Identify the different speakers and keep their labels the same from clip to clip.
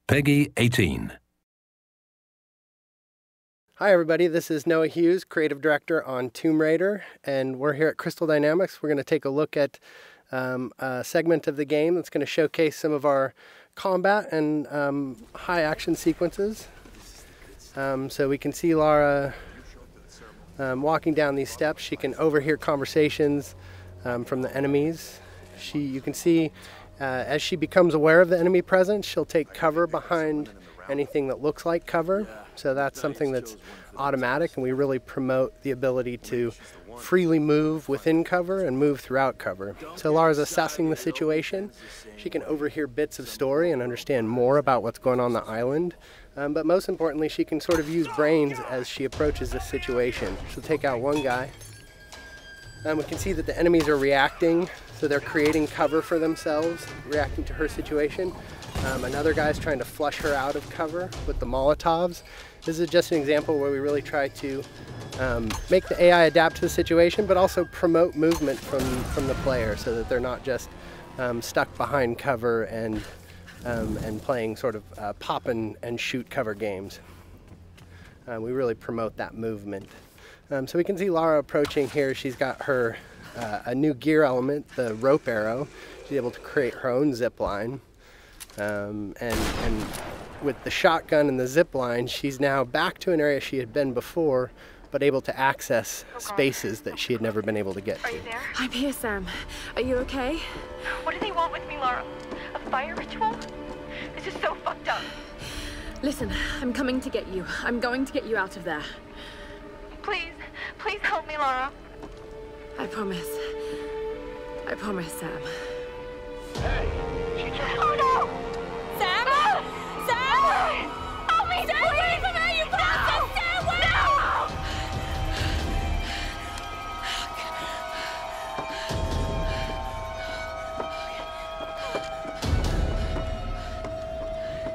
Speaker 1: Peggy 18.
Speaker 2: Hi everybody, this is Noah Hughes, Creative Director on Tomb Raider, and we're here at Crystal Dynamics. We're going to take a look at a segment of the game that's going to showcase some of our combat and high action sequences. So we can see Lara walking down these steps. She can overhear conversations from the enemies. You can see as she becomes aware of the enemy presence, she'll take cover behind anything that looks like cover. So that's something that's automatic, and we really promote the ability to freely move within cover and move throughout cover. So Lara's assessing the situation. She can overhear bits of story and understand more about what's going on the island. But most importantly, she can sort of use brains as she approaches this situation. She'll take out one guy. We can see that the enemies are reacting, so they're creating cover for themselves, reacting to her situation. Another guy's trying to flush her out of cover with the Molotovs. This is just an example where we really try to make the AI adapt to the situation, but also promote movement from the player so that they're not just stuck behind cover and playing sort of pop and shoot cover games. We really promote that movement. So we can see Lara approaching here. She's got her a new gear element, the rope arrow. She's able to create her own zip line. And with the shotgun and the zip line, she's now back to an area she had been before, but able to access spaces that she had never been able to get to.
Speaker 3: Are you there?
Speaker 4: I'm here, Sam. Are you okay?
Speaker 3: What do they want with me, Lara? A fire ritual? This is so fucked up.
Speaker 4: Listen, I'm coming to get you. I'm going to get you out of there.
Speaker 3: Please, please help me, Lara.
Speaker 4: I promise. I promise, Sam.
Speaker 5: Hey, she just...
Speaker 3: Oh no!
Speaker 4: Sam?
Speaker 3: No!
Speaker 4: Sam!
Speaker 3: Help me!
Speaker 4: Stay away from her, you bastard! Stay away!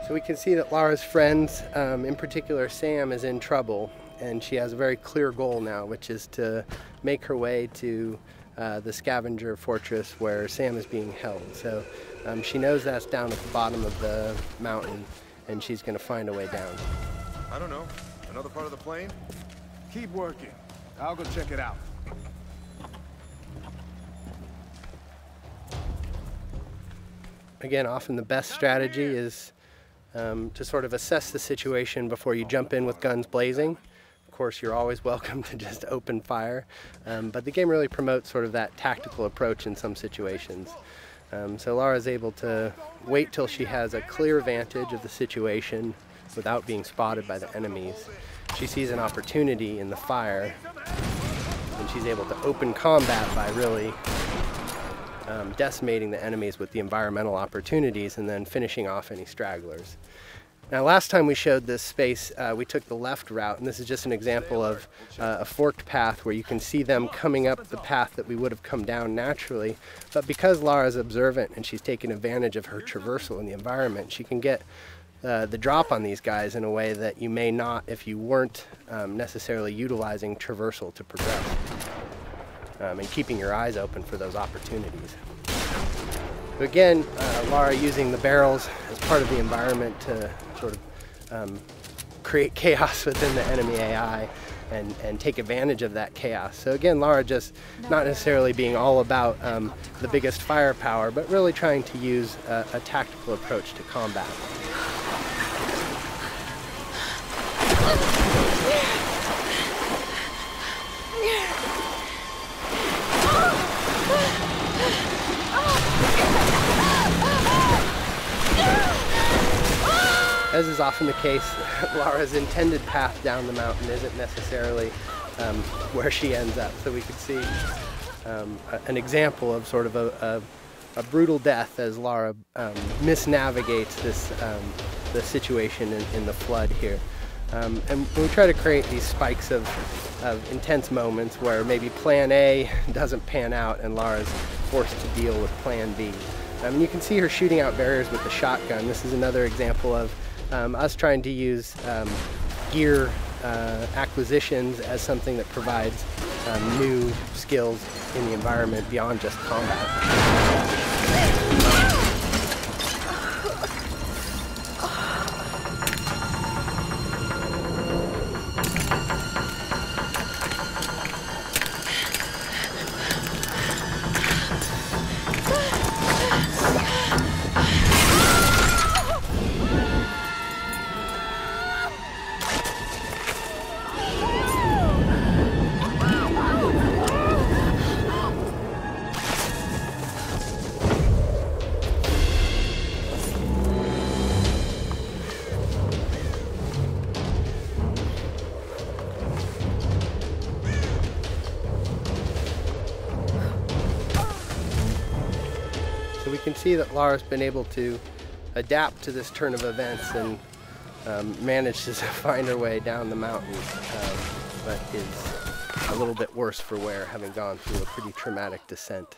Speaker 2: So we can see that Lara's friends, in particular Sam, is in trouble, and she has a very clear goal now, which is to make her way to the scavenger fortress where Sam is being held. So she knows that's down at the bottom of the mountain, and she's going to find a way down.
Speaker 5: I don't know. Another part of the plane? Keep working. I'll go check it out.
Speaker 2: Again, often the best strategy is to sort of assess the situation before you jump in with guns blazing. Of course, you're always welcome to just open fire, but the game really promotes sort of that tactical approach in some situations. So Lara's able to wait till she has a clear vantage of the situation without being spotted by the enemies. She sees an opportunity in the fire, and she's able to open combat by really decimating the enemies with the environmental opportunities and then finishing off any stragglers. Now, last time we showed this space, we took the left route, and this is just an example of a forked path where you can see them coming up the path that we would have come down naturally. But because Lara's observant and she's taking advantage of her traversal in the environment, she can get the drop on these guys in a way that you may not if you weren't necessarily utilizing traversal to progress and keeping your eyes open for those opportunities. So again, Lara using the barrels as part of the environment to sort of create chaos within the enemy AI and take advantage of that chaos. So again, Lara just not necessarily being all about the biggest firepower, but really trying to use a tactical approach to combat. As is often the case, Lara's intended path down the mountain isn't necessarily where she ends up. So we could see an example of sort of a brutal death as Lara misnavigates the situation in the flood here. And we try to create these spikes of intense moments where maybe plan A doesn't pan out and Lara's forced to deal with plan B. And you can see her shooting out barriers with the shotgun. This is another example of us trying to use gear acquisitions as something that provides new skills in the environment beyond just combat. can see that Lara's been able to adapt to this turn of events and managed to find her way down the mountain, but is a little bit worse for wear, having gone through a pretty traumatic descent.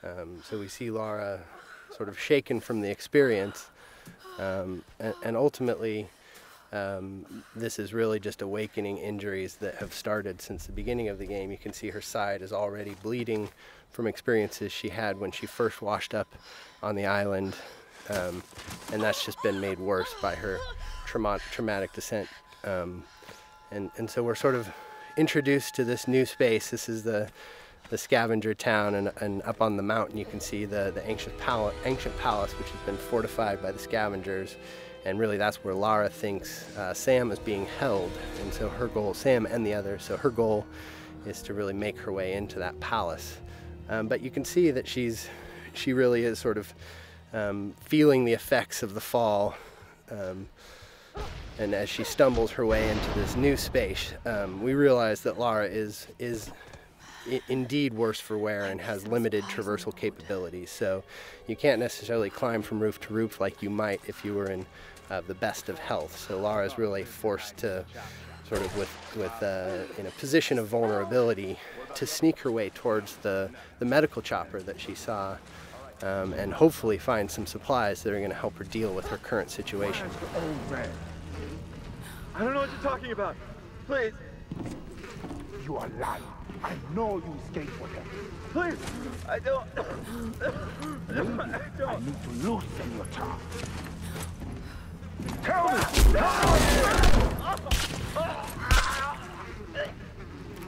Speaker 2: So we see Lara sort of shaken from the experience, and ultimately this is really just awakening injuries that have started since the beginning of the game. You can see her side is already bleeding from experiences she had when she first washed up on the island, and that's just been made worse by her traumatic descent. And so we're sort of introduced to this new space. This is the scavenger town, and up on the mountain you can see the ancient palace, which has been fortified by the scavengers, and really that's where Lara thinks Sam is being held. And so her goal, Sam and the others, so her goal is to really make her way into that palace. But you can see that she really is sort of feeling the effects of the fall, and as she stumbles her way into this new space, we realize that Lara is indeed worse for wear and has limited traversal capabilities. So you can't necessarily climb from roof to roof like you might if you were in the best of health. So Lara is really forced to sort of in a position of vulnerability to sneak her way towards the medical chopper that she saw, and hopefully find some supplies that are going to help her deal with her current situation.
Speaker 1: I don't know what you're talking about. Please.
Speaker 5: You are lying. I know you escaped with them.
Speaker 1: Please. I don't.
Speaker 5: I need to loosen your tongue. Tell me!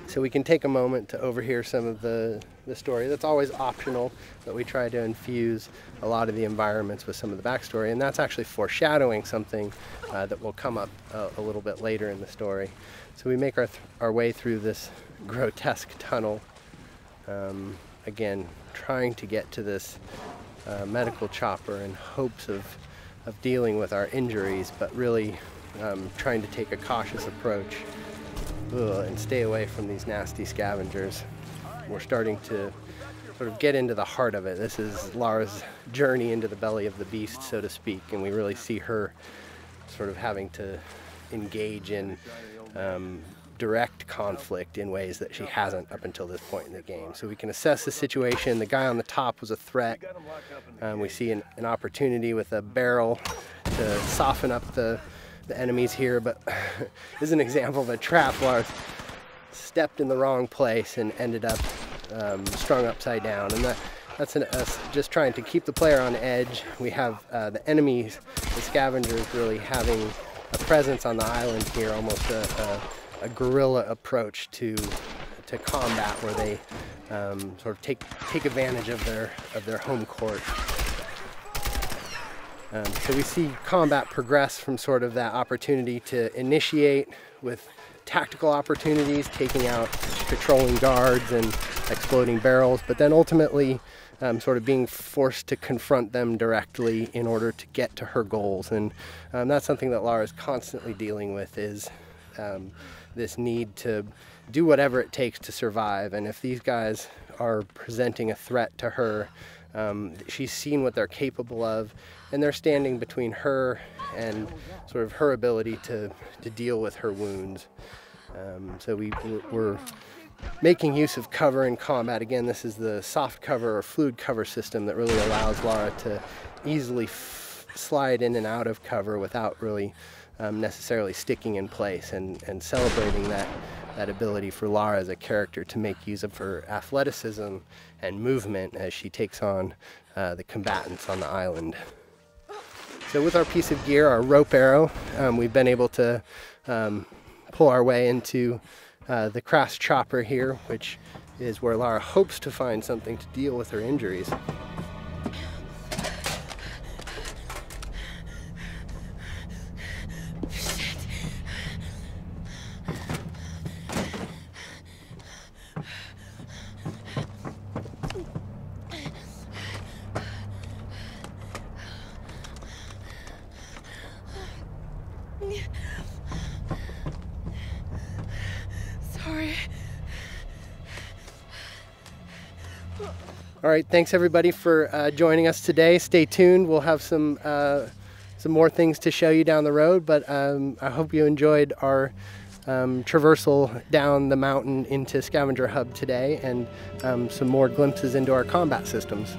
Speaker 2: So we can take a moment to overhear some of the story. That's always optional, but we try to infuse a lot of the environments with some of the backstory, and that's actually foreshadowing something that will come up a little bit later in the story. So we make our way through this grotesque tunnel, again trying to get to this medical chopper in hopes of dealing with our injuries, but really trying to take a cautious approach and stay away from these nasty scavengers. We're starting to sort of get into the heart of it. This is Lara's journey into the belly of the beast, so to speak, and we really see her sort of having to engage in direct conflict in ways that she hasn't up until this point in the game. So we can assess the situation. The guy on the top was a threat. We see an opportunity with a barrel to soften up the enemies here, but this is an example of a trap. Lara stepped in the wrong place and ended up strung upside down, and that's us just trying to keep the player on edge. We have the enemies, the scavengers, really having a presence on the island here, almost a guerrilla approach to combat, where they sort of take advantage of their home court. So we see combat progress from sort of that opportunity to initiate with tactical opportunities, taking out patrolling guards and exploding barrels, but then ultimately sort of being forced to confront them directly in order to get to her goals. And that's something that Lara is constantly dealing with, is this need to do whatever it takes to survive. And if these guys are presenting a threat to her, she's seen what they're capable of, and they're standing between her and sort of her ability to deal with her wounds. So we're making use of cover in combat. Again, this is the soft cover or fluid cover system that really allows Lara to easily slide in and out of cover without really necessarily sticking in place, and celebrating that ability for Lara as a character to make use of her athleticism and movement as she takes on the combatants on the island. So with our piece of gear, our rope arrow, we've been able to pull our way into the crash chopper here, which is where Lara hopes to find something to deal with her injuries.
Speaker 4: Sorry.
Speaker 2: All right, thanks everybody for joining us today. Stay tuned. We'll have some more things to show you down the road, but I hope you enjoyed our traversal down the mountain into Scavenger Hub today, and some more glimpses into our combat systems.